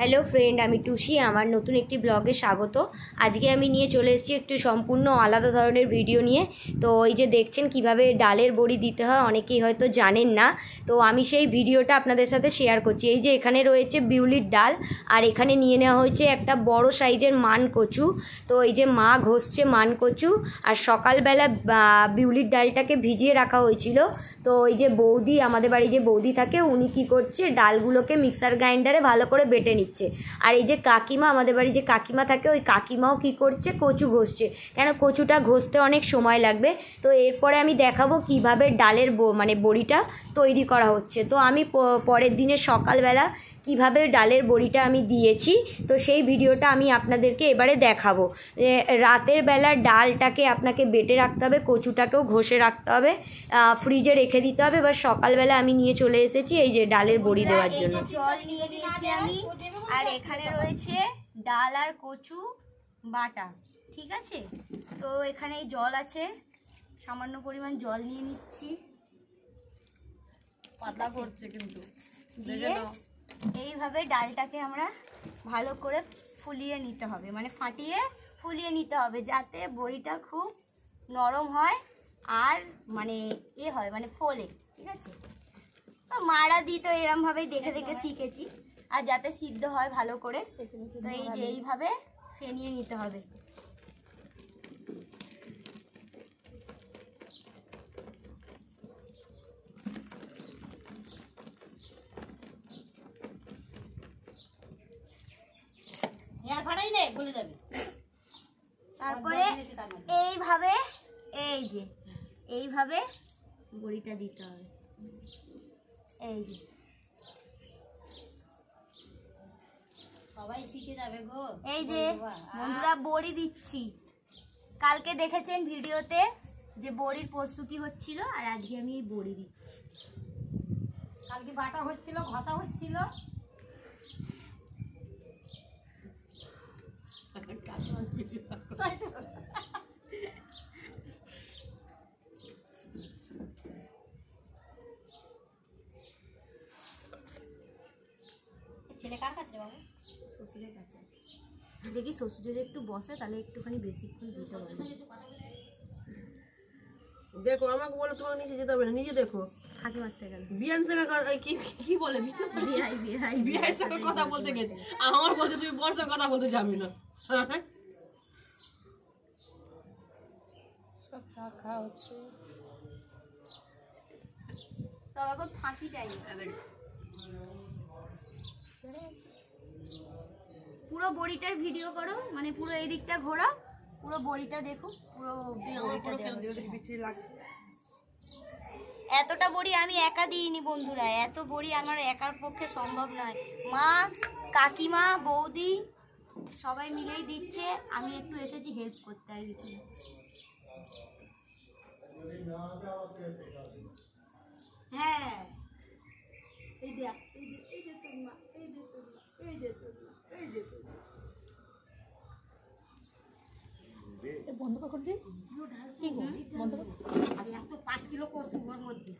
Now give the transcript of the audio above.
Hello friend, আমি টুসি। আমার নতুন একটি ব্লগে স্বাগত। আজকে আমি নিয়ে চলে এসেছি একটু সম্পূর্ণ আলাদা ধরনের ভিডিও নিয়ে। তো এই যে দেখছেন কিভাবে ডালের বড়ি দিতে হয়, অনেকেই হয়তো জানেন না। তো আমি সেই ভিডিওটা আপনাদের সাথে শেয়ার করছি। এই যে এখানে রয়েছে বিউলির ডাল, আর এখানে নিয়ে নেওয়া হয়েছে একটা বড় সাইজের মান কচু। তো এই যে মা ঘষছে মান কচু, আর সকালবেলা বিউলির ডালটাকে ভিজিয়ে রাখা হয়েছিল। তো এই যে বৌদি, আমাদের বাড়ি যে বৌদি থাকে, উনি কি করছে, ডালগুলোকে মিক্সার গ্রাইন্ডারে ভালো করে বেটে নিচ্ছে। আর এই যে কাকিমা, আমাদের বাড়ি যে কাকিমা থাকে, ওই কাকিমাও কি করছে, কচু ঘষছে, কেন কচুটা ঘষতে অনেক সময় লাগবে। তো এরপরে আমি দেখাবো কিভাবে ডালের বড়িটা তৈরি করা হচ্ছে। তো আমি পরের দিনের সকালবেলা কিভাবে ডালের বড়িটা আমি দিয়েছি, তো সেই ভিডিওটা আমি আপনাদেরকে এবারে দেখাবো। রাতের বেলা ডালটাকে আপনাকে বেটে রাখতে হবে, কচুটাকেও ঘষে রাখতে হবে, ফ্রিজে রেখে দিতে হবে। এবার সকালবেলা আমি নিয়ে চলে এসেছি এই যে ডালের বড়ি দেওয়ার জন্য। জল নিয়ে নিয়েছি আমি, আর এখানে রয়েছে ডাল আর কচু বাটা, ঠিক আছে। তো এখানে জল আছে, সামান্য পরিমাণ জল নিয়ে নিচ্ছি। পাতলা করছে কিন্তু, এইভাবে ডালটাকে আমরা ভালো করে ফুলিয়ে নিতে হবে, মানে ফাটিয়ে ফুলিয়ে নিতে হবে, যাতে বড়িটা খুব নরম হয় আর হয়, ফোলে, ঠিক আছে। মারা দিই তো এরমভাবেই দেখে দেখে শিখেছি, আর যাতে সিদ্ধ হয় ভালো করে। তো এই যে এইভাবে ফেনিয়ে নিতে হবে। তারপরে এইভাবে এইভাবে বড়িটা দিতে হবে। এই যে সবাই শিখে যাবে গো। এই যে বন্ধুরা বড়ি দিচ্ছি, কালকে দেখেছেন ভিডিওতে যে বড়ির প্রস্তুতি হচ্ছিল, আর আজকে আমি এই বড়ি দিচ্ছি। কালকে বাটা হচ্ছিল, ঘষা হচ্ছিল। ছেলে কার কাছে বাবু? শ্বশুরের কাছে। দেখি শ্বশুর যদি একটু বসে তাহলে একটুখানি বেশিক্ষণ দিতে পারবে। দেখো আমাকে বলে তোমাকে নিচে যেতে হবে না, নিজে দেখো। হাঁকি মারতে গেল বিয়ান সঙ্গে কি বলে, বিয়াই সঙ্গে কথা বলতে গেছে, আমার বলছে তুমি বর্ষার কথা বলতে যাবি না। সব চা খাওয়া হচ্ছে, সব এখন ফাঁকি চাই। পুরো বড়িটার ভিডিও করো, পুরো এই দিকটা ঘোরাও, পুরো বড়িটা দেখো, পুরো এতটা বড়ি আমি একা দিইনি বন্ধুরা, এত বড়ি আমার একার পক্ষে সম্ভব নয়। মা, কাকিমা, বৌদি সবাই মিলেই দিচ্ছে, আমি একটু এসেছি হেল্প করতে, আর কিছু না। হ্যাঁ, এই দেখ, এই যে তোর মা, এই যে তোর মা, এই যে তোর মা, এই যে তোর মা। বন্ধ করে দিই, কি বন্ধ করে? আর এত 5 কিলো করছি ওর মধ্যে।